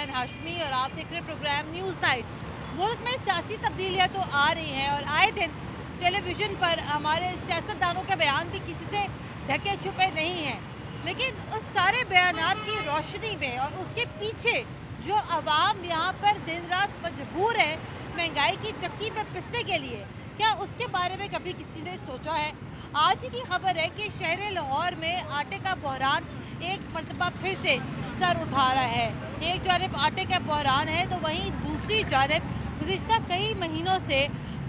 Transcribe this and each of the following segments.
नूरजहान हाशमी और आप देख रहे हैं प्रोग्राम न्यूज़ नाइट। मुल्क में सियासी तब्दीलियाँ तो आ रही हैं और आए दिन टेलीविज़न पर हमारे सियासतदानों के बयान भी किसी से ढके छुपे नहीं हैं, लेकिन उस सारे बयानात की रोशनी में और उसके पीछे जो आवाम यहाँ पर दिन रात मजबूर है महंगाई की चक्की पे पिसने के लिए, क्या उसके बारे में कभी किसी ने सोचा है? आज ही की खबर है कि शहर लाहौर में आटे का बहरान एक मरतबा फिर से सर उठा रहा है। एक जानब आटे का बहरान है तो वहीं दूसरी जानब गुज़िश्ता कई महीनों से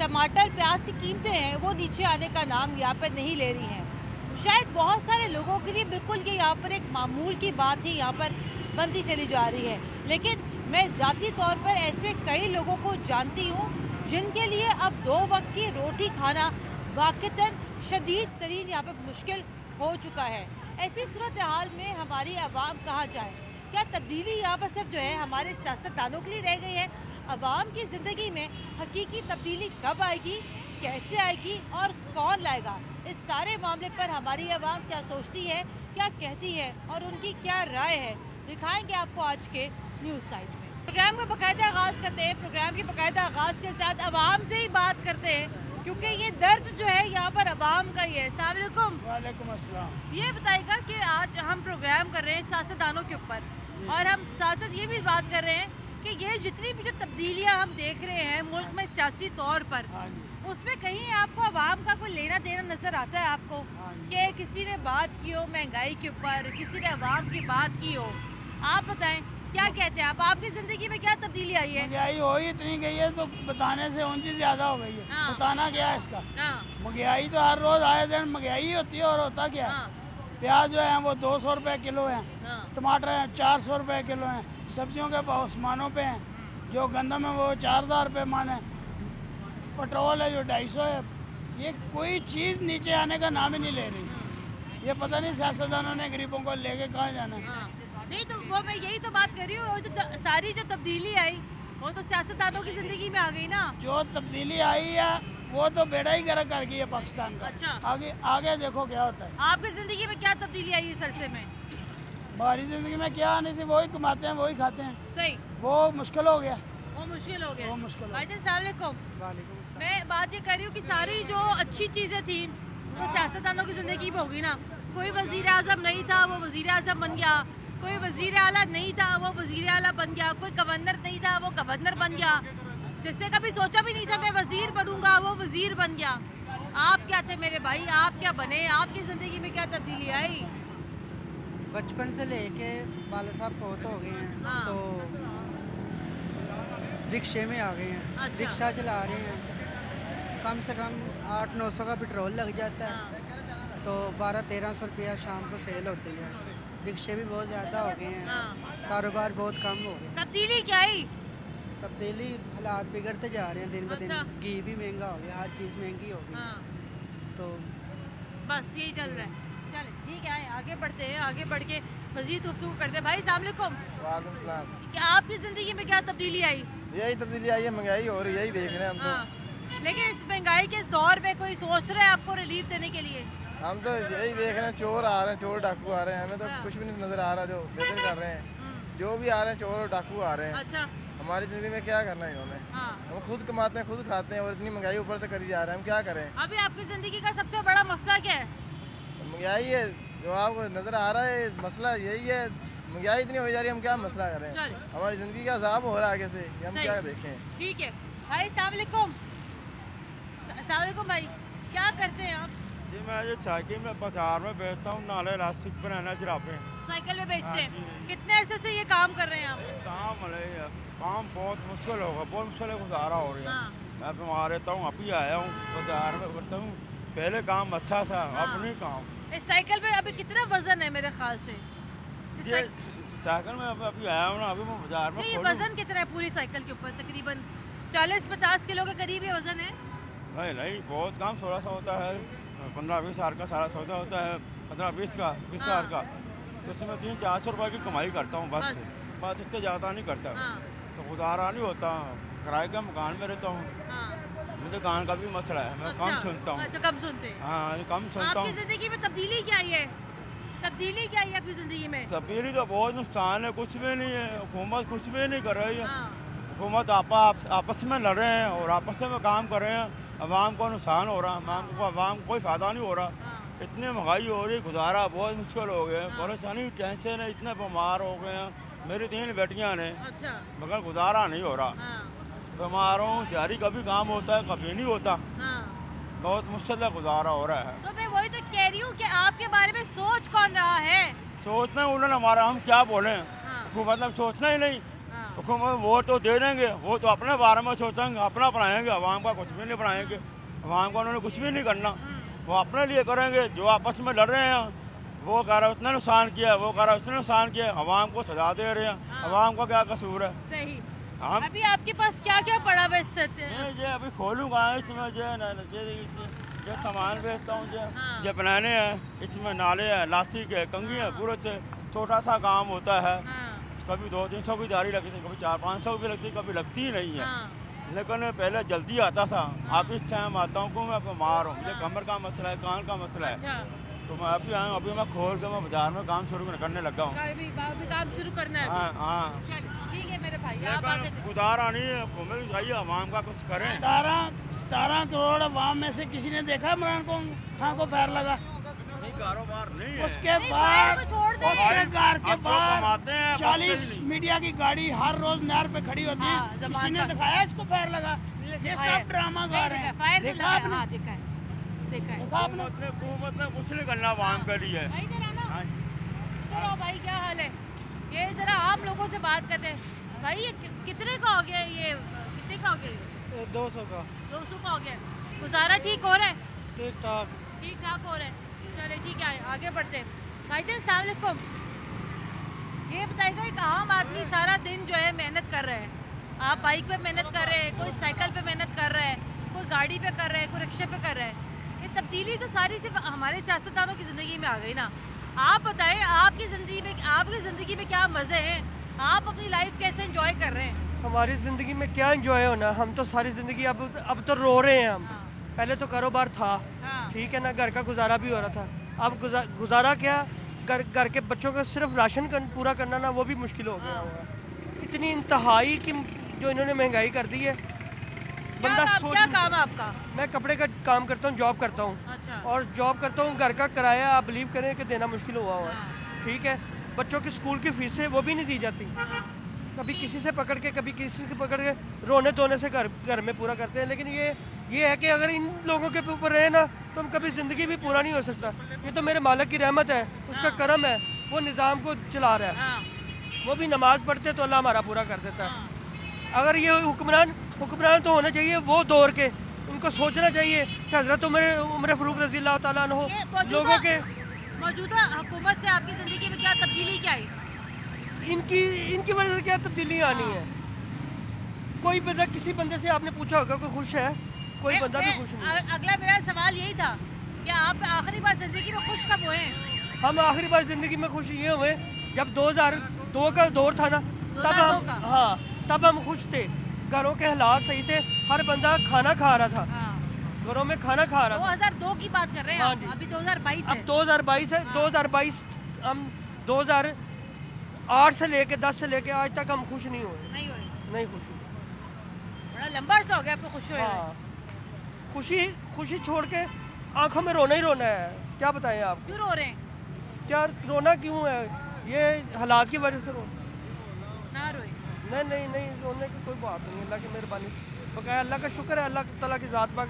टमाटर प्याज की कीमतें हैं वो नीचे आने का नाम यहाँ पर नहीं ले रही हैं। शायद बहुत सारे लोगों के लिए बिल्कुल ये यहाँ पर एक मामूल की बात ही यहाँ पर बनती चली जा रही है, लेकिन मैं ज़ाती तौर पर ऐसे कई लोगों को जानती हूँ जिनके लिए अब 2 वक्त की रोटी खाना वाक़तन शदीद तरीन यहाँ पर मुश्किल हो चुका है। ऐसी सूरत हाल में हमारी आवाम कहाँ जाए? क्या तब्दीली यहाँ पर सिर्फ जो है हमारे सियासतदानों के लिए रह गई है? आवाम की ज़िंदगी में हकीकी तब्दीली कब आएगी, कैसे आएगी और कौन लाएगा? इस सारे मामले पर हमारी आवाम क्या सोचती है, क्या कहती है और उनकी क्या राय है, दिखाएंगे आपको आज के न्यूज़ साइट में। प्रोग्राम का बाकायदा आगाज़ करते हैं। प्रोग्राम के बाकायदा आगाज़ के साथ आवाम से ही बात करते हैं, क्योंकि ये दर्द जो है यहाँ पर आवाम का ही है। अस्सलाम वालेकुम। वालेकुम अस्सलाम। ये बताएगा कि आज हम प्रोग्राम कर रहे हैं सियासतदानों के ऊपर और हम साथ ये भी बात कर रहे हैं कि ये जितनी भी जो तब्दीलियाँ हम देख रहे हैं मुल्क में सियासी तौर पर, उसमें कहीं आपको आवाम का कोई लेना देना नजर आता है आपको कि किसी ने बात की हो महंगाई के ऊपर, किसी ने आवाम की बात की हो? आप बताएं क्या कहते हैं आप? आपकी जिंदगी में क्या तब्दीली आई है? महंगाई हो ही इतनी गई है तो बताने से ऊंची ज्यादा हो गई है। हाँ। बताना क्या है इसका? हाँ। महंगाई तो हर रोज आए दिन महंगाई होती है। और होता क्या है? हाँ। प्याज जो है वो 200 रुपए किलो है, हाँ। टमाटर है 400 रुपए किलो है, सब्जियों के भाव आसमानों पे हैं, जो गंदम है वो 4000 रुपये मन है, पेट्रोल है जो 250 है। ये कोई चीज़ नीचे आने का नाम ही नहीं ले रही। ये पता नहीं सियासतदानों ने गरीबों को लेके कहाँ जाना है। हाँ। नहीं तो वो मैं यही तो बात कर रही हूँ, सारी जो तब्दीली आई वो तो सियासतदानों की जिंदगी में आ गई ना। जो तब्दीली आई है वो तो बेड़ा ही गर्क कर गई है पाकिस्तान का। अच्छा। आगे आगे देखो क्या होता है। आपकी जिंदगी में क्या तब्दीली आई इस अरसे में? हमारी जिंदगी में क्या आनी थी? वही कमाते हैं वही खाते हैं। सही। वो मुश्किल हो गया। वो मुश्किल हो गया। वो मुश्किल हो गया। भाईजान अस्सलाम वालेकुम। मैं बात ये कर रही हूँ कि सारी जो अच्छी चीजें थी वो सियासतदानों की जिंदगी में होगी ना। कोई वजीर आजम नहीं था वो वजीर आजम बन गया, कोई वजीर आला नहीं था वो वजीर आला बन गया, कोई गवर्नर नहीं था वो गवर्नर बन गया, जिसने कभी सोचा भी नहीं था मैं वजीर बनूंगा वो वजीर बन गया। आप क्या थे मेरे भाई? आप क्या बने? आपकी जिंदगी में क्या तब्दीली आई? बचपन से लेके वाले साहब बहुत हो गए हैं। हाँ। तो रिक्शे में आ गए हैं। अच्छा। रिक्शा चला रहे हैं, कम से कम 800-900 का पेट्रोल लग जाता है। तो 1200-1300 रुपया शाम को सेल होती है। रिक्शे भी बहुत ज़्यादा हो गए हैं। हाँ। कारोबार बहुत कम हो गया। तब्दीली क्या आई? तब्दीली हालात बिगड़ते जा रहे हैं दिन ब दिन। अच्छा। घी भी महंगा हो गया, हर चीज़ महंगी हो गई। हाँ। तो बस यही चल रहा है। चले ठीक है, आगे बढ़ते हैं, आगे बढ़ के मजीद गुफ्तगू करते हैं। भाई अस्सलाम वालेकुम। वालेकुम सलाम। क्या आपकी जिंदगी में क्या तब्दीली आई? यही तब्दीली आई है, महंगाई हो रही है, यही देख रहे हैं हम तो। हाँ। लेकिन इस महंगाई के इस दौर में कोई सोच रहा है आपको रिलीफ देने के लिए? हम तो यही देख रहे हैं, चोर आ रहे हैं, चोर डाकू आ रहे हैं, हमें तो हाँ। कुछ भी नहीं नजर आ रहा। जो बेहतर कर रहे हैं, जो भी आ रहे हैं चोर और डाकू आ रहे हैं। अच्छा। हमारी जिंदगी में क्या करना है इन्होंने? हाँ। हम खुद कमाते हैं खुद खाते हैं और इतनी महंगाई ऊपर से करी जा रहे हैं, हम क्या करें? अभी आपकी जिंदगी का सबसे बड़ा मसला क्या है? महंगाई है जो आपको नजर आ रहा है, मसला यही है। महंगाई इतनी हो जा रही है, हम क्या मसला करें? चल। हमारी जिंदगी का अजाब हो रहा है आगे से, ये हम सही। क्या देखें? ठीक है भाई। अस्सलाम वालेकुम। अस्सलाम वालेकुम भाई, क्या करते हैं आप? जी मैं जो साइकिल में बाजार में बेचता हूँ, नाले इलास्टिक बनाना जुराबें। साइकिल में बेचते हैं? हाँ जी। कितने अरसे से ये काम कर रहे हैं आप? काम बहुत मुश्किल होगा, बहुत मुश्किल गुजारा हो रही है। हाँ। मैं बीमार रहता हूँ, अभी आया हूँ बाजार में करता हूँ। पहले काम अच्छा था, हाँ। अब नहीं काम। इस साइकिल में अभी कितना वजन है मेरे ख्याल से? इस ये साइकिल में अभी आया हूँ ना, अभी मैं बाजार में नहीं, खोलूं। वजन कितना है पूरी साइकिल के ऊपर? तकरीबन 40-50 किलो के करीब ये वजन है। नहीं बहुत काम थोड़ा सा होता है। 15-20 हज़ार का सारा सौदा होता है, 15-20 का 20 हज़ार का। तो उसमें 300-400 रुपये की कमाई करता हूँ बस से, बस इससे ज़्यादा नहीं करता। हाँ। तो गुजारा नहीं होता। किराए का मकान में रहता हूँ, हाँ। मुझे गान का भी मसला है, मैं कम सुनता हूँ। अच्छा, कम सुनते हैं। हाँ कम सुनता आपकी हूँ। जिंदगी में तब्दीली क्या आई है? तब्दीली क्या है आपकी जिंदगी में? तब्दीली तो बहुत नुकसान है, कुछ भी नहीं है, हुकूमत कुछ भी नहीं कर रही है। हाँ। हुकूमत आपस में लड़ रहे हैं और आपस में काम कर रहे हैं, अवाम को नुकसान हो रहा है, अवाम को कोई फ़ायदा नहीं हो रहा। हाँ। इतनी महंगाई हो रही, गुजारा बहुत मुश्किल हो गया, परेशानी टेंशन है, इतने बीमार हो गए हैं। मेरी 3 बेटियां ने, अच्छा। मगर गुजारा नहीं हो रहा। हाँ। बीमार हूँ, दिहाड़ी कभी काम होता है कभी नहीं होता, हाँ। बहुत मुश्किल है, गुजारा हो रहा है। तो मैं वही तो कह रही हूँ कि आपके बारे में सोच कौन रहा है? सोचना उन्होंने हमारा, हम क्या बोले, हाँ। मतलब सोचना ही नहीं। हाँ। हुकूमत वोट तो दे देंगे, वो तो अपने बारे में सोचेंगे, अपना बनाएंगे, अवाम का कुछ भी नहीं बनाएंगे, अवाम का उन्होंने कुछ भी नहीं करना, वो अपने लिए करेंगे। जो आपस में लड़ रहे हैं, वो कह रहा है उसने नुकसान किया, वो कह रहा है उसने नुकसान किया, अवाम को सजा दे रहे हैं। हाँ। अवाम का क्या कसूर है? सही। हम अभी आपके पास क्या क्या पड़ा हुआ ये अभी खोलूँगा, इसमें जो सामान बेचता हूँ, हाँ। जो बनाने हैं, इसमें नाले है, लास्टिक है, कंगी है, पूरे से छोटा सा काम होता है। हाँ। कभी 200-300 की दिहाड़ी लगती है, कभी 400-500 की लगती है, कभी लगती ही नहीं है। हाँ। लेकिन पहले जल्दी आता था, आप इस टाइम आता हूँ, मैं बीमार हूँ, मुझे कमर का मसला है, कान का मसला है, अच्छा। तो मैं अभी आया हूँ, अभी मैं खोल के मैं बाजार में काम शुरू करने लगा हूँ। अभी काम शुरू करना है। हाँ हाँ, चलिए, ठीक है मेरे भाई, आप आगे लेकिन गुजारा नहीं है, घूमने चाहिए, अवाम का कुछ करें। 17 करोड़ अवाम में से किसी ने देखा इमरान खान को फैर लगा? नहीं, कारोबार नहीं है। उसके नहीं, बाद फायर को छोड़ दे। उसके घर के अब तो बाहर कमाते हैं, 40 बचते ही नहीं। मीडिया की गाड़ी हर रोज नहर पे खड़ी होती हाँ, है, जमात किसी ने पर। दिखाया इसको फैर लगा? ये सब ड्रामा गा रहे हैं। फायर देखा आपने? हाँ, देखा है, देखा है। देखा आपने? हुकूमत ने कुछ नहीं करना अवाम के लिए। भाई इधर आना। हाँ। चलो भाई, क्या हाल है? ये जरा आम लोगों से बात करते हैं। भाई ये कितने का हो गया? ये कितने का हो गया? ये 200 का 200 का हो गया। गुजारा ठीक हो रहा है? ठीक ठाक। ठीक ठाक हो रहा है। चले ठीक है, आगे बढ़ते हैं। भाई जान अस्सलाम वालेकुम। ये बताइएगा, एक आम आदमी सारा दिन जो है मेहनत कर रहा है, आप बाइक पे मेहनत कर रहे हैं, कोई साइकिल पे मेहनत कर रहा है, कोई गाड़ी पे कर रहा है, कोई रिक्शे पे कर रहा है। ये तब्दीली तो सारी सिर्फ हमारे सियासतदानों की ज़िंदगी में आ गई ना। आप बताएं, आपकी ज़िंदगी में क्या मज़े हैं? आप अपनी लाइफ कैसे एंजॉय कर रहे हैं? हमारी ज़िंदगी में क्या एंजॉय होना, हम तो सारी ज़िंदगी अब तो रो रहे हैं हम। हाँ। पहले तो कारोबार था, हाँ। ठीक है ना, घर का गुजारा भी हो रहा था। अब गुजारा क्या, घर के बच्चों का सिर्फ राशन पूरा करना ना, वो भी मुश्किल हो गया हुआ है। इतनी इंतहाई की जो इन्होंने महंगाई कर दी है, बंदा सोच। क्या काम है आपका? मैं कपड़े का काम करता हूँ, जॉब करता हूँ, अच्छा। और जॉब करता हूँ, घर का किराया आप बिलीव करें कि देना मुश्किल हुआ हुआ है। हाँ। ठीक है, बच्चों की स्कूल की फीसें वो भी नहीं दी जाती, कभी किसी से पकड़ के, कभी किसी से पकड़ के, रोने धोने से घर में पूरा करते हैं। लेकिन ये है कि अगर इन लोगों के ऊपर रहे ना, तो हम कभी ज़िंदगी भी पूरा नहीं हो सकता। ये तो मेरे मालिक की रहमत है, उसका करम है, वो निज़ाम को चला रहा है। हाँ। वो भी नमाज पढ़ते तो अल्लाह हमारा पूरा कर देता है। हाँ। अगर ये हुक्मरान तो होने चाहिए वो दौर के, उनको सोचना चाहिए कि हज़रत उमर फ़ारूक रज़ी अल्लाह ताला अन्हु लोगों के मौजूदा हुकूमत से आपकी ज़िंदगी में क्या तब्दीली क्या आई? इनकी वजह से क्या तब्दीली आनी है? कोई बंदा, किसी बंदे से आपने पूछा होगा कोई खुश है? कोई बंदा भी खुश नहीं। अगला मेरा सवाल यही था कि आप आखिरी बार ज़िंदगी में खुश कब हुए हैं? हम आखिरी बार ज़िंदगी में खुश ये हुए जब 2002 का दौर था ना, तब हम खुश थे। घरों के हालात सही थे, हर बंदा खाना खा रहा था, हाँ। घरों में खाना खा रहा था। 2002 की बात कर रहे हैं हाँ आप, जी। अभी 2022 है। अब 2022 है। 2022 हम 2008 से लेके 10 से लेके आज तक हम खुश नहीं हुए, नहीं हुए। नहीं खुश हुए। बड़ा लंबा अर्सा हो गया आपको खुश हुए। हाँ, खुशी छोड़ के आंखों में रोना ही रोना है। क्या बताएं आप, क्यों रो रहे हैं? क्या रोना क्यों है? ये हालात की वजह से ना रोए। नहीं, रोने की कोई बात नहीं। अल्लाह की मेहरबानी से बकाया, अल्लाह का शुक्र है, अल्लाह ताला की ज़ात पाक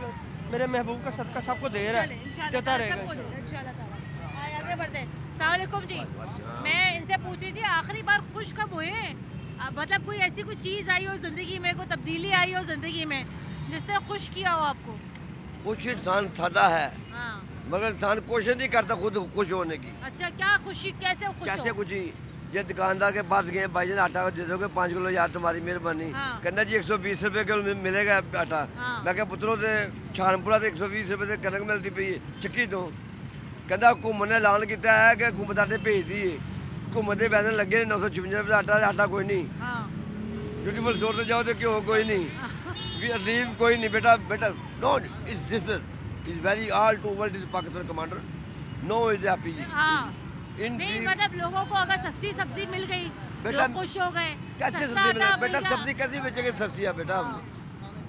मेरे महबूब का सदका सबको दे रहा है, देता रहेगा इंशाल्लाह। आगे बढ़ते हैं। अस्सलाम वालेकुम जी, मैं इनसे पूछ रही थी आखिरी बार खुश कब हुए हैं? मतलब कोई ऐसी कोई चीज़ आई हो ज़िंदगी में, कोई तब्दीली आई हो ज़िंदगी में जिसने खुश किया हो आपको? खुश इंसान सादा है, हाँ। मगर इंसान कोशिश नहीं करता खुद खुश होने की। अच्छा, क्या खुशी, कैसे खुश कैसे हो? खुशी? ये दुकानदार के पास गए, भाईजान आटा दे दोगे 5 किलो, यार तुम्हारी मेहरबानी। हाँ। कहना जी 120 रुपए किलो मिलेगा आटा। हाँ। मैं क्या पुत्रों से छानपुरा से 120 रुपए से कनक मिलती पई चक्की तो। कहना हुकूमत ने ऐलान किया है कि हुकूमत आटे भेज दिए, हुकूमत के पैसे लगे 956 रुपए आटा कोई नहीं। हाँ। ब्यूटीफुल स्टोर से जाओ तो क्यों कोई नहीं, लीव कोई नहीं। बेटा no, is very all to world is Pakistan commander, no is happy. हाँ। नहीं मतलब लोगों को अगर सस्ती सब्जी मिल गई बेटा, लोग खुश हो गए। कैसे सब्जी मिले बेटा? सब्जी कैसे बेचेंगे सस्ती है बेटा?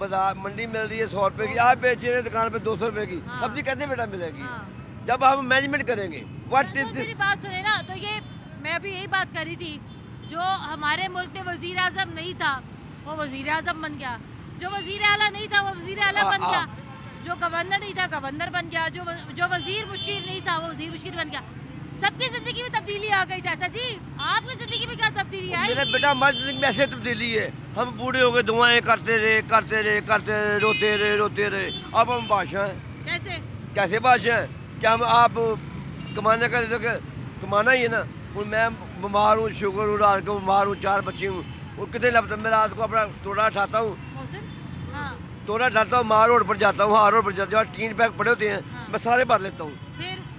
बाजार मंडी मिल रही है 100 रुपए की, आप बेच रहे हैं दुकान पे 200 रुपए की। सब्जी कैसे बेटा मिलेगी? जब हम मैनेजमेंट करेंगे। What is this? मेरी बात सुने ना, तो ये मैं अभी यही बात कर रही थी, जो हमारे मुल्क में वजीर आजम नहीं था वो वजीर आजम बन गया, जो वजीर आला नहीं था वो वजीर आला बन गया, जो गवर्नर नहीं था गवर्नर बन गया, जो वजीर मुशीर नहीं था वो वजीर मुशीर बन गया। सबकी जिंदगी में तब्दीली आ गई। चाचा जी आपकी जिंदगी में क्या तब्दीली आई? मेरा बेटा हमारी जिंदगी में ऐसे तब्दीली है, हम बूढ़े हो गए, दुआएं करते रहे, रोते रहे। अब हम बादशाह हैं। कैसे बादशाह हैं? क्या हम आप कमाने का तो कमाना ही है ना। मैं बीमार हूँ, शुगर हूँ, रात को बीमार हूँ, 4 बच्चे हूँ, वो कितने लगता मैं रात को अपना तोड़ा उठाता हूँ, मार रोड पर जाता हूँ, रोड पर जाता हूँ, 3 बैग पड़े होते हैं, मैं सारे भर लेता हूँ,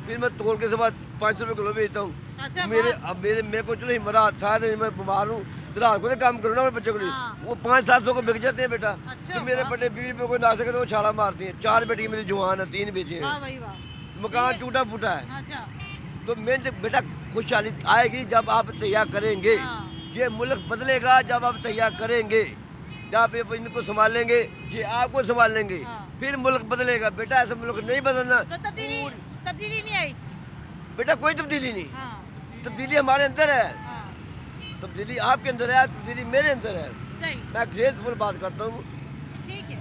फिर मैं तोड़ के बाद 500 रुपये किलो बेचता हूँ। अच्छा, मेरे को चलो हिम्मत था, मैं बीमार हूँ, रात को काम करूँ ना मेरे बच्चे को लिए, वो 500-700 को बिक जाते हैं बेटा। तो मेरे बड़े 20 रुपये को ना सके तो वो छाला मारती है। 4 बेटी मेरी जवान है, 3 बेचे हैं, मकान टूटा फूटा है। तो मैं बेटा खुशहाली आएगी जब आप तैयार करेंगे, ये मुल्क बदलेगा जब आप तैयार करेंगे, जब आप इनको संभालेंगे, ये आपको संभालेंगे, फिर मुल्क बदलेगा। बेटा ऐसा मुल्क नहीं बदलना। तो तब्दीली नहीं आई बेटा, कोई तब्दीली नहीं। तब्दीली हमारे अंदर है, तब्दीली आपके अंदर है, तब्दीली मेरे अंदर है। मैं ग्रेसफुल बात करता हूँ।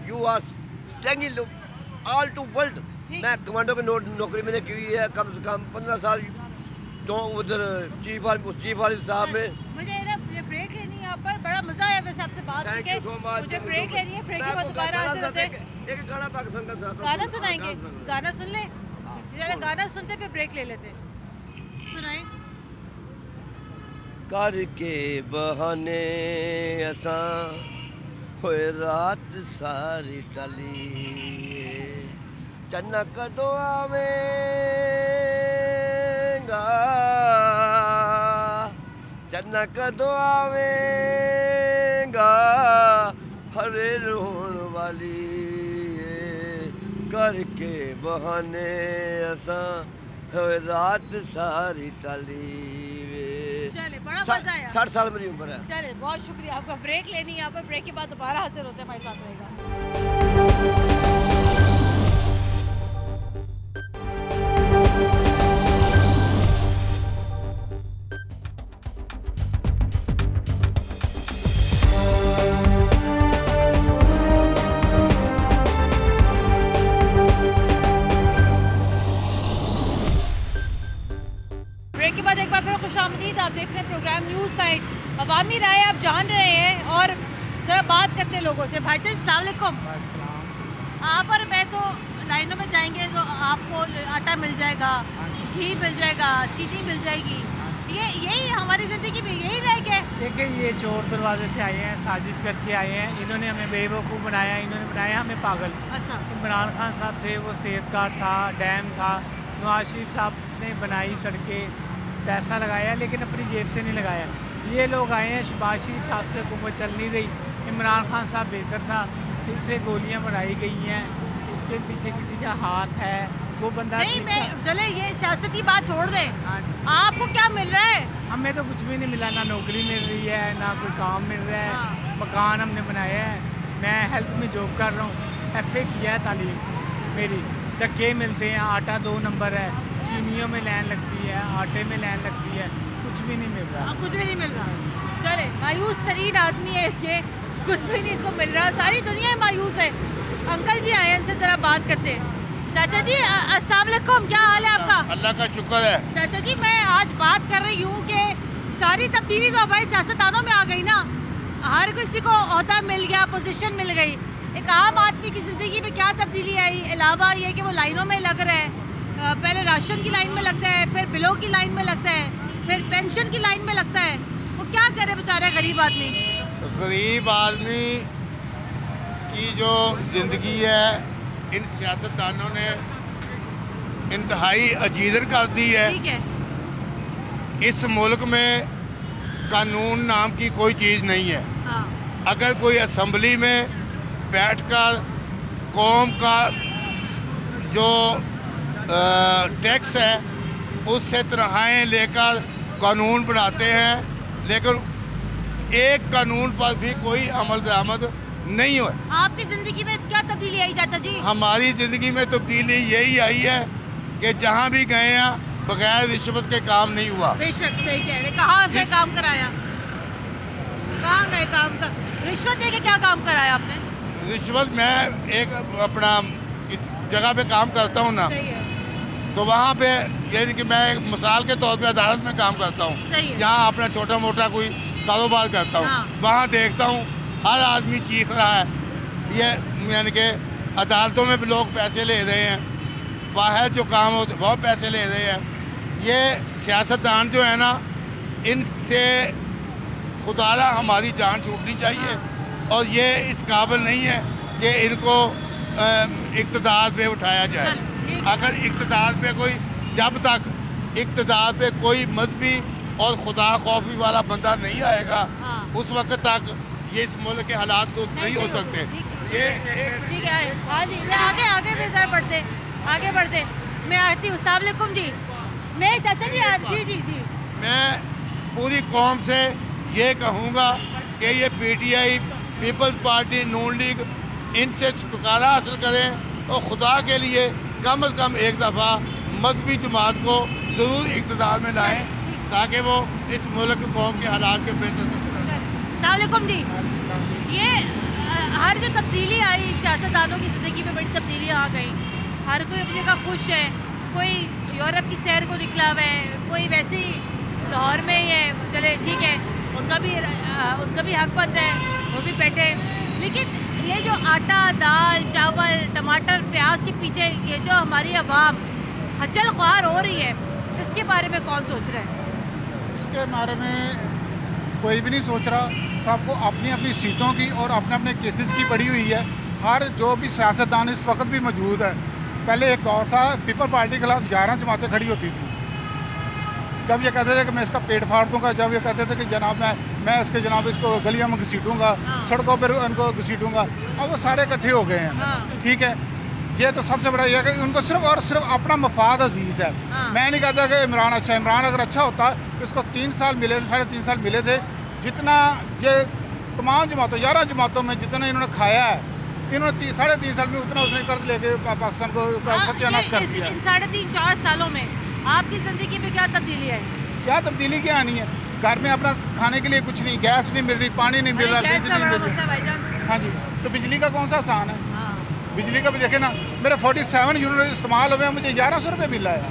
You are stringing all to world. मैं कमांडो की नौकरी मैंने की है कम से कम 15 साल, तो उधर चीफ वाली साहब में। मुझे ना ये ब्रेक लेनी है, यहाँ पर बड़ा मजा आया वैसे आपसे बात करके। मुझे ब्रेक लेनी है, ब्रेक के बाद दोबारा हाजिर होते हैं। एक गाना पाकिस्तान का सुनाता हूं। गाना सुनाएंगे? गाना सुन ले, गाना सुनते पे ब्रेक ले लेते। सुनाएं। करके बहाने असां होए रात सारी टली, चन्ना कदों आवेगा, चन्ना कदों आवेगा, हरे रोन वाली करके बहाने असां होए रात सारी टली। चले, बड़ा मजा आया। 60 साल मेरी उम्र है। चले, बहुत शुक्रिया आपका। ब्रेक लेनी है यहाँ पर, ब्रेक के बाद दोबारा हाजिर होते हैं, हमारे साथ रहेगा। ब्रेक के बाद एक बार फिर खुशामदीद। आप देख रहे हैं प्रोग्राम न्यूज़ साइड, अवामी राय आप जान रहे हैं और ज़रा बात करते हैं लोगों से। भाईजान अस्सलाम वालेकुम। आप और मैं तो लाइनों में जाएंगे तो आपको आटा मिल जाएगा, घी मिल जाएगा, चीनी मिल जाएगी, यही हमारी ज़िंदगी में यही रह गया। देखिए ये चोर दरवाजे से आए हैं, साजिश करके आए हैं, इन्होंने हमें बेवकूफ़ बनाया, इन्होंने बनाया हमें पागल। अच्छा, इमरान खान साहब थे, वो सेहत कार्ड था, डैम था, नवाज शरीफ साहब ने बनाई सड़कें, पैसा लगाया, लेकिन अपनी जेब से नहीं लगाया। ये लोग आए हैं, शहबाज शरीफ साहब से हुकूमत चल नहीं रही, इमरान खान साहब बेहतर था, इससे गोलियां बनाई गई हैं, इसके पीछे किसी का हाथ है, वो बंदा नहीं। मैं चले ये सियासत की बात छोड़ दें, आपको क्या मिल रहा है? हमें तो कुछ भी नहीं मिला, ना नौकरी मिल रही है, ना कोई काम मिल रहा है। मकान हमने बनाया है, मैं हेल्थ में जॉब कर रहा हूँ, FA किया है तालीम मेरी, धक्के मिलते हैं, आटा 2 नंबर है, चीनियों में लाइन लगती है, आटे में लाइन लगती है, कुछ भी नहीं मिल रहा। कुछ भी नहीं मिल रहा। चले, मायूस तरीन आदमी है ये, कुछ भी नहीं इसको मिल रहा, सारी दुनिया मायूस है। अंकल जी आए, इनसे ज़रा बात करते हैं। चाचा जी अस्सलाम वालेकुम, क्या हाल है आपका? अल्लाह का शुक्र है। चाचा जी मैं आज बात कर रही हूँ कि सारी तब्दीली तो हमारे सियासतदानों में आ गई ना, हर किसी को ओहदा मिल गया, पोजीशन मिल गई। एक आम आदमी की ज़िंदगी में क्या तब्दीली आई, अलावा ये कि वो लाइनों में लग रहा है, पहले राशन की लाइन में लगता है, फिर बिलों की लाइन में लगता है, फिर पेंशन की लाइन में लगता है, वो क्या करे बेचारा गरीब आदमी। गरीब आदमी की जो ज़िंदगी है इन सियासतदानों ने इंतहाई अजीजन कर दी है। ठीक है। इस मुल्क में कानून नाम की कोई चीज़ नहीं है। हाँ। अगर कोई असम्बली में बैठकर कौम का जो टैक्स है उससे तनख्वाहें लेकर कानून बनाते हैं, लेकिन एक कानून पर भी कोई अमल दरामद नहीं हुआ। आपकी जिंदगी में क्या तब्दीली आई चाचा जी? हमारी ज़िंदगी में तब्दीली यही आई है कि जहाँ भी गए हैं बगैर रिश्वत के काम नहीं हुआ। बेशक सही कह रहे। कहाँ से काम कराया? कहाँ गए काम कर? रिश्वत दे के क्या काम कराया आपने? रिश्वत, मैं एक अपना इस जगह पे काम करता हूँ ना, तो वहाँ पे यानी कि मैं एक मिसाल के तौर पे अदालत में काम करता हूँ, यहाँ अपना छोटा मोटा कोई कारोबार करता हूँ। हाँ। वहाँ देखता हूँ हर आदमी चीख रहा है, ये यानी कि अदालतों में भी लोग पैसे ले रहे हैं, बाहर जो काम होते वो पैसे ले रहे हैं। ये सियासतदान जो है ना, इनसे खुदारा हमारी जान छूटनी चाहिए। और ये इस काबिल नहीं है कि इनको इक़्तिदार पे उठाया जाए। अगर इक़्तिदार पे कोई, जब तक इक़्तिदार पे कोई मजहबी और खुदा खौफी वाला बंदा नहीं आएगा, उस वक्त तक ये इस मुल्क के हालात दुरुस्त नहीं हो सकते। ये ठीक है। हाँ जी, मैं आगे भी सर बढ़ते मैं आती हूँ। अस्सलाम वालेकुम जी। मैं चाचा जी जी मैं पूरी कौम से ये कहूँगा कि ये PTI, पीपल्स पार्टी, नून लीग, इनसे छुटकारा हासिल करें और खुदा के लिए कम से कम एक दफ़ा मजहबी जमात को ज़रूर इक़्तिदार में लाएं, ताकि वो इस मुल्क कौम के हालात के बेहतर से। अस्सलाम वालेकुम जी। ये हर जो तब्दीली आई सियासतदानों की ज़िंदगी में, बड़ी तब्दीली आ गई। हर कोई अपनी जगह खुश है, कोई यूरोप की सैर को निकला हुआ है, कोई वैसे ही लाहौर में ही है। चले ठीक है, उनका भी हक बनता है, वो भी बैठे। लेकिन ये जो आटा, दाल, चावल, टमाटर, प्याज के पीछे ये जो हमारी आवाम खज्जल ख्वार हो रही है, इसके बारे में कौन सोच रहा है? इसके बारे में कोई भी नहीं सोच रहा। सबको अपनी अपनी सीटों की और अपने अपने केसेस की पड़ी हुई है। हर जो भी सियासतदान इस वक्त भी मौजूद है। पहले एक दौर था, पीपल पार्टी के खिलाफ 11 जमातें खड़ी होती थी। जब ये कहते थे कि मैं इसका पेट फाड़ दूंगा, जब ये कहते थे कि जनाब मैं इसको गलियों में घसीटूंगा, सड़कों पर उनको घसीटूंगा, अब वो सारे इकट्ठे हो गए हैं। ठीक है, ये तो सबसे बड़ा ये है कि उनको सिर्फ और सिर्फ अपना मफाद अजीज़ है। मैं नहीं कहता कि इमरान अच्छा है। इमरान अगर अच्छा होता, इसको 3 साल मिले थे, 3.5 साल मिले थे। जितना ये तमाम जमातों, 11 जमातों में जितना इन्होंने खाया है, इन्होंने 3.5 साल में उतना उसने कर्ज लेके पाकिस्तान को सत्यानाश कर दिया। 3.5-4 सालों में आपकी जिंदगी में क्या तब्दीली आई? क्या तब्दीली क्या आनी है? घर में अपना खाने के लिए कुछ नहीं, गैस नहीं मिल रही, पानी नहीं मिल रहा, बिजली नहीं मिल रही। हाँ जी, तो बिजली का कौन सा आसान है? बिजली का भी देखे ना, मेरे 47 यूनिट इस्तेमाल हुए हैं, मुझे 1100 रुपये बिल आया।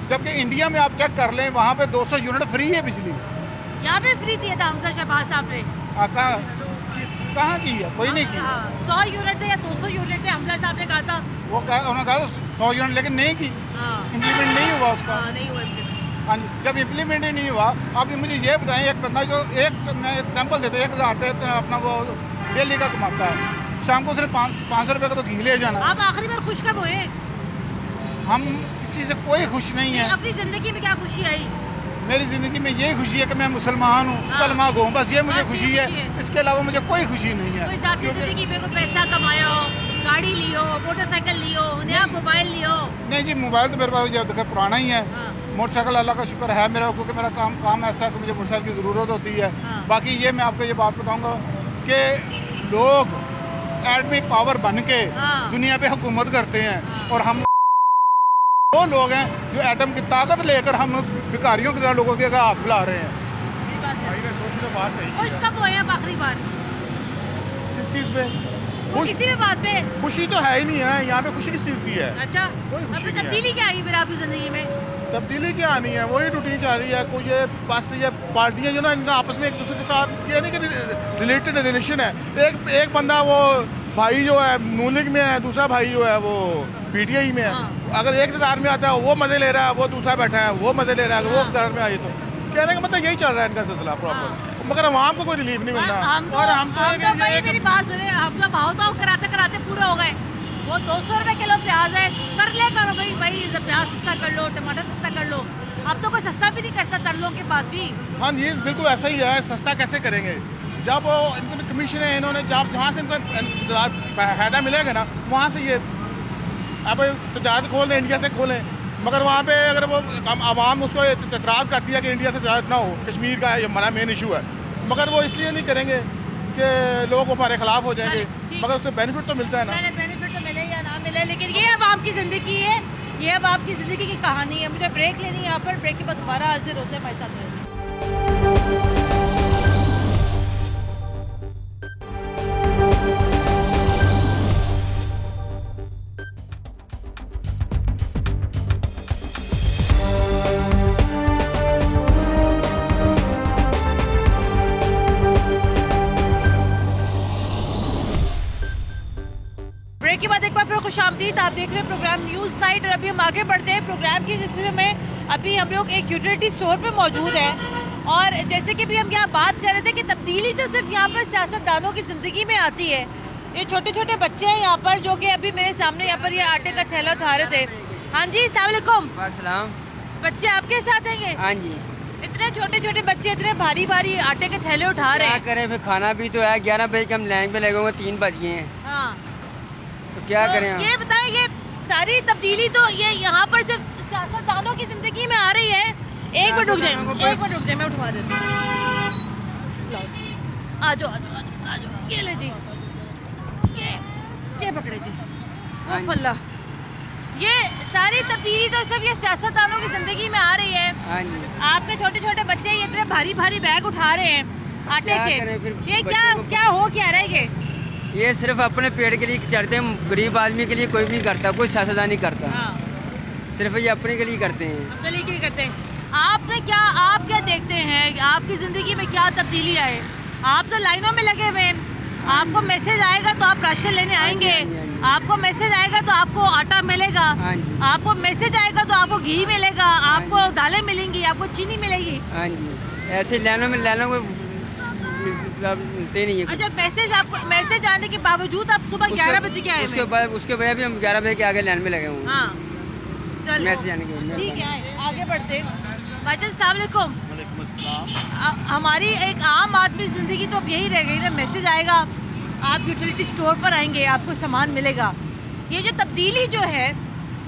जबकि इंडिया में आप चेक कर लें, वहाँ पे 200 यूनिट फ्री है बिजली। यहाँ पे फ्री दिया था हमजा शहबाज साहब ने। कहाँ की है? कोई नहीं की। 100 यूनिट थे या 200 यूनिट थे, हमजा साहब ने कहा था। उन्होंने कहा 100 यूनिट, लेकिन नहीं की, इम्प्लीमेंट नहीं हुआ उसका। नहीं हुआ। हाँ जी, जब इम्प्लीमेंट ही नहीं हुआ, अब मुझे ये बताएं, एक बंदा जो मैं एग्जाम्पल देता हूँ, 1000 रुपये अपना वो डेली का कमाता है, शाम को सिर्फ 500 रुपये का तो घी ले जाना। आप आखिरी बार खुश कब हुए? हम किसी से कोई खुश नहीं है। अपनी जिंदगी में क्या खुशी आई? मेरी ज़िंदगी में यही खुशी है कि मैं मुसलमान हूँ, कलमा गो, बस ये मुझे खुशी है। इसके अलावा मुझे कोई खुशी नहीं है। जिंदगी में कोई पैसा कमाया हो, गाड़ी ली हो, मोटरसाइकिल ली हो, नया मोबाइल ली हो? नहीं जी, मोबाइल तो मेरे पास देखो पुराना ही है। मोटरसाइकिल अल्लाह का शुक्र है मेरा, क्योंकि मेरा काम ऐसा है कि मुझे मोटरसाइकिल की ज़रूरत होती है। बाकी ये मैं आपको ये बात बताऊँगा कि लोग एटमी पावर बन के दुनिया पे हुकूमत करते हैं, और हम वो लोग हैं जो एटम की ताकत लेकर हम भिखारियों की तरह लोगों के हाथ बुला रहे हैं। खुश कब हुए हैं आखिरी बार? किस चीज़ पे? किसी भी बात पे? खुशी तो है ही नहीं है यहाँ पे। खुशी किस चीज़ की है? अच्छा, कोई तब्दीली क्या आई फिर आपकी जिंदगी में? तब्दीली क्या आनी है? वही रूटीन जा रही है। कोई ये बस ये पार्टियाँ जो ना आपस में एक दूसरे के साथ ये नहीं कि रिलेटेड रिलेशन है। एक बंदा वो भाई जो है नून लीग में है, दूसरा भाई जो है वो PTI में है। अगर एक इक़्तिदार में आता है वो मजे ले रहा है, वो दूसरा बैठा है वो मजे ले रहा है। अगर वो इक़्तिदार में आई तो कहने का मतलब यही चल रहा है इनका सिलसिला प्रॉपर, मगर आवाम को कोई रिलीफ नहीं मिल रहा। और हम तो मेरी बात सुने, हम लोग भाव तो कराते पूरा हो गए। वो 200 रुपए किलो प्याज है, कर ले करो भाई प्याज सस्ता कर लो, टमाटर सस्ता कर लो। अब तो कोई सस्ता भी नहीं करता तरलों के बाद भी। हाँ जी, बिल्कुल ऐसा ही है। सस्ता कैसे करेंगे जब इनको कमीशन है, इन्होंने जहाँ से इनको फायदा मिलेगा ना, वहाँ से ये अब तजारत खोल लें, इंडिया से खोलें। मगर वहाँ पे अगर वो आवाम उसको एतराज़ करती है कि इंडिया से ज़्यादा ना हो, कश्मीर का ये हमारा मेन इशू है, मगर वो इसलिए नहीं करेंगे कि लोग हमारे खिलाफ हो जाएंगे, मगर उससे बेनिफिट तो मिलता है ना। बेनिफिट तो मिले या ना मिले, लेकिन ये अवाम की ज़िंदगी है, ये अवाम की ज़िंदगी की कहानी है। मुझे ब्रेक लेनी है यहाँ पर, ब्रेक के बाद दोबारा हाजिर होते हैं हमारे साथ। के बाद एक बार फिर खुशामदीद, आप देख रहे हैं प्रोग्राम न्यूज़ नाइट। और अभी हम आगे बढ़ते हैं प्रोग्राम के सिलसिले में। अभी हम लोग एक यूटिलिटी स्टोर पे मौजूद हैं और जैसे कि भी हम यहाँ बात कर रहे थे कि तब्दीली तो सिर्फ यहाँ पर सियासतदानों की ज़िंदगी में आती है। ये छोटे छोटे बच्चे हैं यहाँ पर जो कि अभी मेरे सामने यहाँ पर ये आटे का थैला उठा रहे थे। हाँ जी, अस्सलाम वालेकुम। बच्चे आपके साथ हैं? हाँ जी। इतने छोटे छोटे बच्चे इतने भारी भारी आटे के थैले उठा रहे हैं। क्या करें, फिर खाना भी तो है। 11 बजे के हम लाइन पे लगे हुए, 3 बज गए हैं। हाँ, तो क्या करें? ये बताएं, ये सारी तब्दीली तो ये यहाँ पर सिर्फ सियासतदानों की जिंदगी में आ रही है। एक मिनट रुक जाए, मैं उठवा देती हूँ। आ जाओ, ये ले जी, ये पकड़े जी। अल्लाह, ये सारी तब्दीली तो सिर्फ ये सियासतदानों की जिंदगी में आ रही है। आपके छोटे छोटे बच्चे ये इतने भारी भारी बैग उठा रहे हैं आटे के। ये क्या हो क्या रहा है? ये सिर्फ अपने पेट के लिए चढ़ते हैं, गरीब आदमी के लिए कोई भी नहीं करता, कोई सियासतदान नहीं करता। सिर्फ ये अपने के लिए करते हैं, अपने लिए करते हैं। आप क्या देखते हैं, आपकी ज़िंदगी में क्या तब्दीली आए? आप तो लाइनों में लगे हुए हैं, आपको मैसेज आएगा तो आप राशन लेने आएंगे, आपको मैसेज आएगा तो आपको आटा मिलेगा, आपको मैसेज आएगा तो आपको घी मिलेगा, आपको दालें मिलेंगी, आपको चीनी मिलेगी। हाँ जी, ऐसे लाइनों में मिलते नहीं है। अच्छा, मैसेज आने के बावजूद आप सुबह 11 बजे के आए? उसके बाद भी हम 11 बजे के आगे लाइन में लगे हुए। हाँ, मैसेज आने के। ठीक है, आगे बढ़ते। भाईजान अस्सलाम वालेकुम। हमारी एक आम आदमी जिंदगी तो अब यही रह गई ना, मैसेज आएगा, आप यूटिलिटी स्टोर पर आएंगे, आपको सामान मिलेगा। ये जो तब्दीली जो है,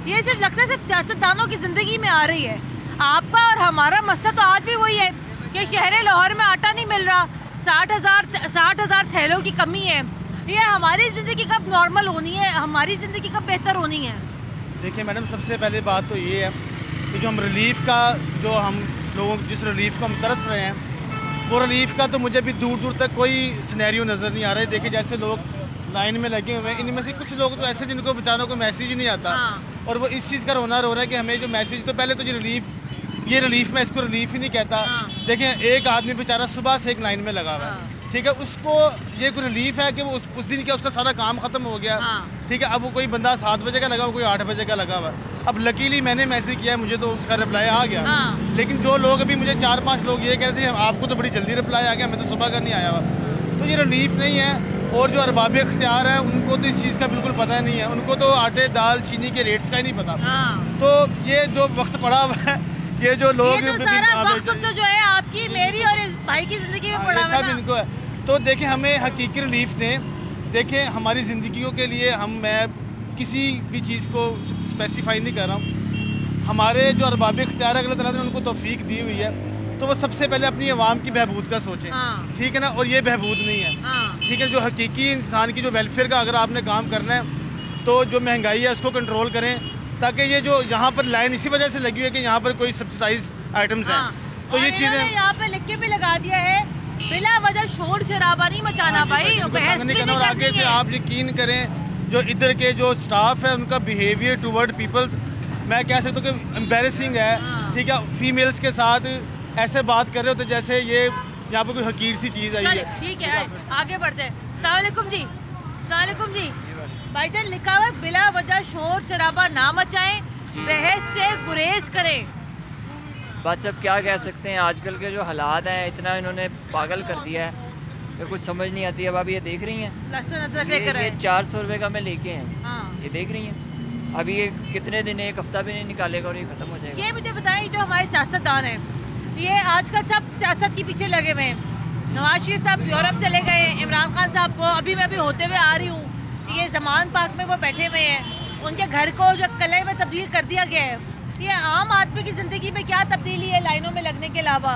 ये सिर्फ लगता है सिर्फ सियासतदानों की जिंदगी में आ रही है। आपका और हमारा मसला तो आज भी वही है कि शहर लाहौर में आटा नहीं मिल रहा, 60,000 थैलों की कमी है। ये हमारी ज़िंदगी कब नॉर्मल होनी है, हमारी ज़िंदगी कब बेहतर होनी है? देखिए मैडम, सबसे पहले बात तो ये है कि जो हम रिलीफ का, जो हम लोगों जिस रिलीफ को हम तरस रहे हैं, वो रिलीफ का तो मुझे भी दूर दूर तक कोई सिनेरियो नज़र नहीं आ रहा है। देखिए जैसे लोग लाइन में लगे हुए हैं, इनमें से कुछ लोग तो ऐसे जिनको बेचारों को मैसेज ही नहीं आता। और वो इस चीज़ का रोना रो रहा है कि हमें जो मैसेज, तो पहले तो ये रिलीफ मैं इसको रिलीफ ही नहीं कहता। देखिए एक आदमी बेचारा सुबह से एक लाइन में लगा हुआ है, ठीक है, उसको ये कोई रिलीफ है कि वो उस दिन क्या उसका सारा काम खत्म हो गया, ठीक है। अब वो कोई बंदा 7 बजे का लगा हुआ, कोई 8 बजे का लगा हुआ। अब लकीली मैंने मैसेज किया, मुझे तो उसका रिप्लाई आ गया। लेकिन जो लोग अभी मुझे 4-5 लोग ये कहते हैं आपको तो बड़ी जल्दी रिप्लाई आ गया, मैं तो सुबह का नहीं आया हुआ, तो ये रिलीफ नहीं है। और जो अरबाब इख्तियार है उनको तो इस चीज़ का बिल्कुल पता नहीं है, उनको तो आटे दाल चीनी के रेट्स का ही नहीं पता। तो ये जो वक्त पड़ा हुआ है, ये जो लोग ये तो सारा वक्त तो जो है आपकी, मेरी और इस भाई की जिंदगी में पड़ा हुआ है, सब इनको है। तो देखें, हमें हकीकी रिलीफ दें। देखें हमारी ज़िंदगियों के लिए मैं किसी भी चीज़ को स्पेसिफाई नहीं कर रहा हूँ। हमारे जो अरबाब इख्तियार अल्लाह ताला ने उनको तौफीक दी हुई है, तो वो सबसे पहले अपनी आवाम की बहबूद का सोचें, ठीक है ना। और ये बहबूद नहीं है, ठीक है। जो हकीकी इंसान की जो वेलफेयर का अगर आपने काम करना है, तो जो महंगाई है उसको कंट्रोल करें, ताकि ये जो यहाँ पर लाइन इसी वजह से लगी हुई है कि यहाँ पर कोई सब्सिडाइज आइटम्स हैं। तो ये चीज़ें यहाँ पे लिख के भी लगा दिया है, बिला वजह शोर शराबा नहीं मचाना भाई, बहस भी नहीं और आगे से आप यकीन करें, जो इधर के जो स्टाफ है उनका बिहेवियर टुवर्ड पीपल्स, मैं कह सकता हूँ कि एम्बैरेसिंग है, ठीक है। फीमेल्स के साथ ऐसे बात कर रहे होते जैसे ये यहाँ पर कोई हकीर सी चीज़ आई है। ठीक है, आगे बढ़ते हैं। अस्सलाम वालेकुम जी। अस्सलाम वालेकुम जी। भाईजान लिखा हुआ है बिला वजह शोर शराबा ना मचाएं, बहस से गुरेज करें। बस अब क्या कह सकते हैं, आजकल के जो हालात हैं इतना इन्होंने पागल कर दिया है कि कुछ समझ नहीं आती। अब आप ये देख रही हैं, लहसुन अदरक लेकर ये 400 रुपये का मैं लेके हैं, ये देख रही हैं। अभी ये कितने दिन, एक हफ्ता भी नहीं निकालेगा और ये खत्म हो जाएगा। ये मुझे बताएं, जो हमारे सियासतदान हैं, ये आजकल सब सियासत के पीछे लगे हुए हैं। नवाज शरीफ साहब यूरोप चले गए, इमरान खान साहब को अभी मैं होते हुए आ रही हूँ, ये जमान पार्क में वो बैठे हुए हैं, उनके घर को जो कलर में तब्दील कर दिया गया है। ये आम आदमी की ज़िंदगी में क्या तब्दीली है लाइनों में लगने के अलावा?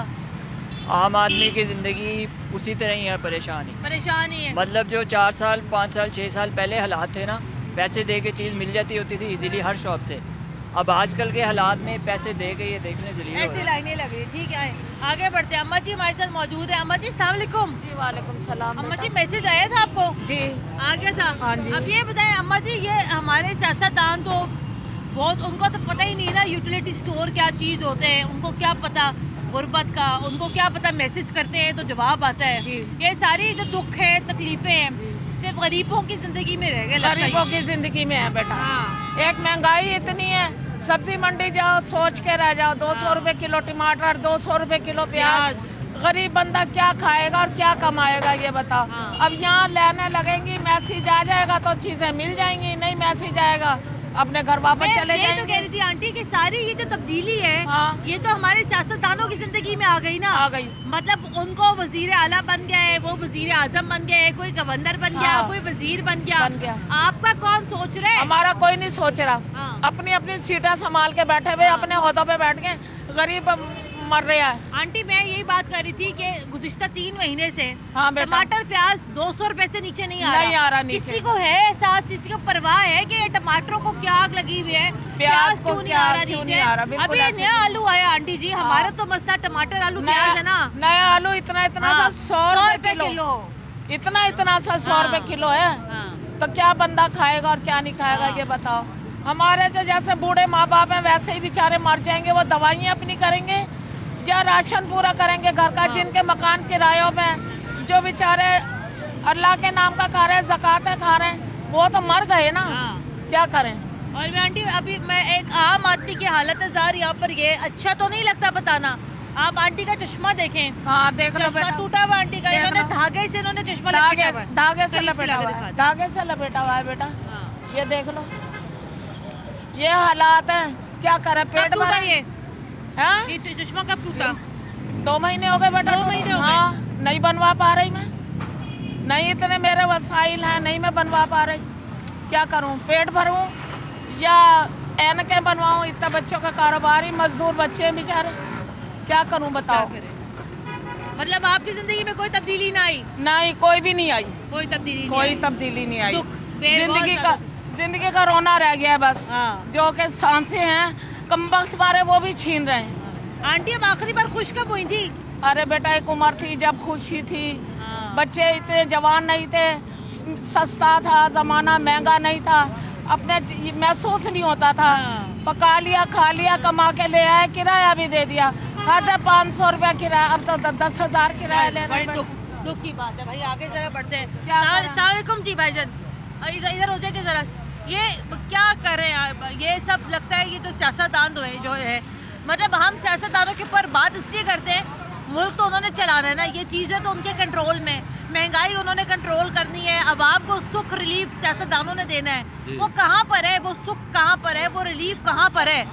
आम आदमी की ज़िंदगी उसी तरह ही है, परेशानी है। मतलब जो 4 साल 5 साल 6 साल पहले हालात थे ना, पैसे दे के चीज़ मिल जाती होती थी इजीली हर शॉप से। अब आजकल के हालात में पैसे दे के ये देखने से लिए ऐसी लाइनें लगी। ठीक है, आगे बढ़ते हैं। अम्मा जी हमारे साथ मौजूद है। अम्मा जी अस्सलाम वालेकुम। जी वालेकुम सलाम। अम्मा जी मैसेज आया था आपको? जी आ गया था। हाँ जी। अब ये बताएं अम्मा जी, ये हमारे सियासतदान तो बहुत, उनको तो पता ही नहीं ना यूटिलिटी स्टोर क्या चीज़ होते हैं, उनको क्या पता गुर्बत का, उनको क्या पता महसूस करते हैं तो जवाब आता है। ये सारी जो दुख है तकलीफें हैं सिर्फ गरीबों की जिंदगी में रह गए। गरीबों की जिंदगी में है बेटा। एक महंगाई इतनी है, सब्जी मंडी जाओ सोच के रह जाओ, 200 रुपए किलो टमाटर, 200 रुपए किलो प्याज। गरीब बंदा क्या खाएगा और क्या कमाएगा ये बताओ। अब यहाँ लेने लगेंगी, मैसेज आ जाएगा तो चीजें मिल जाएंगी, नहीं मैसेज आएगा अपने घर वापस चले जाएंगे। तो कह रही थी आंटी कि सारी ये जो तब्दीली है ये तो हमारे सियासतदानों की जिंदगी में आ गई ना। आ गई। मतलब उनको वजीर आला बन गया है, वो वजीर आजम बन गया है, कोई गवर्नर बन गया, कोई वजीर बन गया। आपका कौन सोच रहा है? हमारा कोई नहीं सोच रहा। अपनी अपनी सीटें संभाल के बैठे हुए, अपने ओहदों पे बैठ के गरीब मर रहा है। आंटी मैं यही बात कर रही थी कि गुज़िश्ता 3 महीने से टमाटर प्याज 200 रुपए से नीचे नहीं आ रहा। किसी को है एहसास, किसी को परवाह है कि टमाटरों को क्या आग लगी हुई है, प्याज क्यों नहीं आ रहा? अभी नया आलू आया आंटी जी, हमारा तो मसला टमाटर आलू प्याज है ना। नया आलू इतना 100 रुपए किलो, इतना सा 100 रुपए किलो है। तो क्या बंदा खाएगा और क्या नहीं खाएगा ये बताओ। हमारे जो जैसे बूढ़े माँ बाप हैं वैसे ही बेचारे मर जाएंगे, वो दवाइयाँ अपनी करेंगे या राशन पूरा करेंगे घर का। जिनके मकान किरायों पे जो बेचारे अल्लाह के नाम का खा रहे हैं, ज़कातें खा रहे हैं, वो तो मर गए ना। क्या करें। और मैं आंटी अभी मैं एक आम आदमी की हालत ज़ार यहाँ पर, ये अच्छा तो नहीं लगता बताना। आप आंटी का चश्मा देखें। हाँ देख लो बेटा, टूटा हुआ आंटी का, इन्होंने धागे से इन्होंने चश्मा धागे से लपेटा हुआ है बेटा। ये देख लो, ये हालात हैं, क्या करे। पेट भरा ये चश्मा कब टूटा? 2 महीने हो गए बेटा। 2 महीने हो गए। हाँ, नहीं बनवा पा रही मैं, नहीं इतने मेरे वसाइल हैं, नहीं मैं बनवा पा रही। क्या करूं, पेट भरूं या ऐनकें बनवाऊं? इतना बच्चों का कारोबार ही, मजदूर बच्चे हैं बेचारे, क्या करूं बताओ। मतलब आपकी जिंदगी में कोई तब्दीली ना आई? नहीं, कोई भी नहीं आई। कोई तब्दीली नहीं आई। जिंदगी का रोना रह गया है बस। जो के सांसें हैं कमबख्त मारे वो भी छीन रहे हैं। आंटी अब आखिरी बार खुश कब हुई थी? अरे बेटा एक उम्र थी जब खुशी थी, बच्चे इतने जवान नहीं थे, सस्ता था जमाना, महंगा नहीं था, अपने महसूस नहीं होता था। पका लिया, खा लिया, कमा के ले आए, किराया भी दे दिया। हद है 500 रुपया किराया, अब तो 10,000 किराया ले रहे हैं। दुख की बात है भाई। आगे जरा बढ़ते हैं। अस्सलाम वालेकुम जी भाईजान, इधर हो जाएगा जरा। ये क्या कर रहे हैं ये सब? लगता है ये तो सियासतदान जो है, मतलब हम सियासतदानों के ऊपर बात इसलिए करते हैं, मुल्क तो उन्होंने चलाना है ना, ये चीज़ें तो उनके कंट्रोल में, महंगाई उन्होंने कंट्रोल करनी है। अब आपको सुख रिलीफ सियासतदानों ने देना है, वो कहाँ पर है? वो सुख कहाँ पर है? वो रिलीफ कहाँ पर है?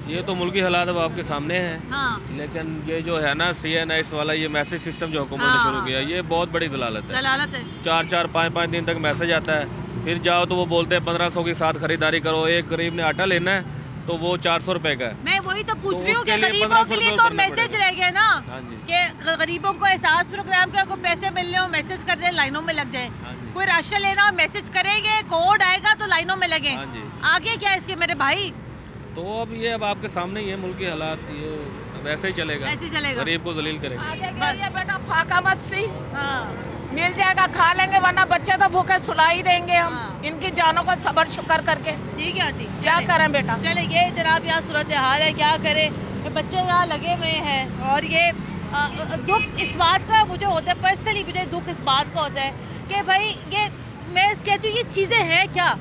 ये तो मुल्की हालात अब आपके सामने हैं। लेकिन ये जो है ना CNS वाला ये मैसेज सिस्टम जो हुकूमत ने शुरू किया, ये बहुत बड़ी दलालत है। 4-4, 5-5 दिन तक मैसेज आता है, फिर जाओ तो वो बोलते हैं 1500 के साथ खरीदारी करो। एक गरीब ने आटा लेना है तो वो 400 रुपए का है। मैं वही तो पूछ रही हूँ कि गरीबों के लिए तो मैसेज रह गया ना कि गरीबों को एहसास प्रोग्राम के को पैसे मिलने हो, मैसेज कर दे, लाइनों में लग जाए। कोई राशन लेना हो, मैसेज करेंगे, कोड आएगा तो लाइनों में लगे। आगे क्या इसके मेरे भाई? तो अब ये अब आपके सामने ही है मुल्क के हालात, ये अब ऐसे ही चलेगा, गरीब को जलील करेंगे। बेटा फाका मस्ती मिल जाएगा, खा लेंगे, वरना बच्चे तो भूखे सुला ही देंगे हम। इनकी जानों को सब्र शुक्र करके। ठीक है आंटी, क्या करें बेटा? चले ये जनाब यहाँ सूरत हाल है, क्या करें। बच्चे यहाँ लगे हुए हैं और ये दुख इस बात का मुझे होता है, पर्सनली मुझे दुख इस बात का होता है कि भाई ये मैं कहती हूँ ये चीज़ें हैं क्या?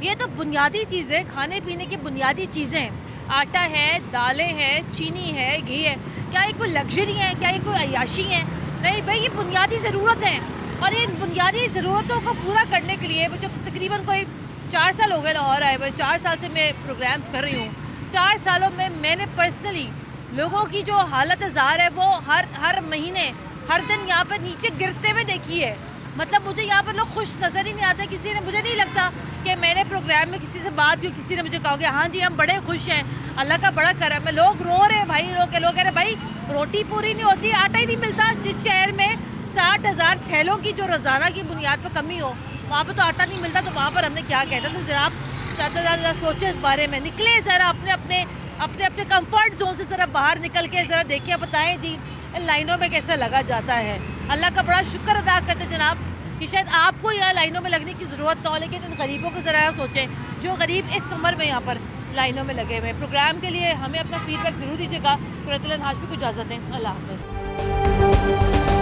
ये तो बुनियादी चीज़ें, खाने पीने की बुनियादी चीज़ें, आटा है, दालें हैं, चीनी है, घी है। क्या ये कोई लग्जरी है? क्या ये कोई अय्याशी है? नहीं भाई, ये बुनियादी ज़रूरत है। और इन बुनियादी ज़रूरतों को पूरा करने के लिए मुझे तकरीबन कोई 4 साल हो गए लाहौर आए हुए। 4 साल से मैं प्रोग्राम्स कर रही हूँ। 4 सालों में मैंने पर्सनली लोगों की जो हालत ज़ार है वो हर महीने हर दिन यहाँ पर नीचे गिरते हुए देखी है। मतलब मुझे यहाँ पर लोग खुश नज़र ही नहीं आते। किसी ने, मुझे नहीं लगता कि मैंने प्रोग्राम में किसी से बात की, किसी ने मुझे कहा कि हाँ जी हम बड़े खुश हैं, अल्लाह का बड़ा करम है। लोग रो रहे हैं भाई, लोग कह रहे भाई रोटी पूरी नहीं होती, आटा ही नहीं मिलता। जिस शहर में 60,000 थैलों की जो रोज़ाना की बुनियाद पर कमी हो, वहाँ पर तो आटा नहीं मिलता, तो वहाँ पर हमने क्या कहता। तो ज़रा आप ज़रा सोचें इस बारे में, निकले ज़रा अपने कंफर्ट जोन से ज़रा बाहर निकल के ज़रा देखिए, बताएं जी इन लाइनों में कैसा लगा जाता है। अल्लाह का बड़ा शुक्र अदा करते जनाब कि शायद आपको यहाँ लाइनों में लगने की ज़रूरत ना हो, लेकिन इन गरीबों को ज़रा सोचें जो गरीब इस उम्र में यहाँ पर लाइनों में लगे हुए हैं। प्रोग्राम के लिए हमें अपना फीडबैक ज़रूर दीजिएगा। कुरतुल हाशमी को इजाज़त दें, अल्लाह हाफ़िज़।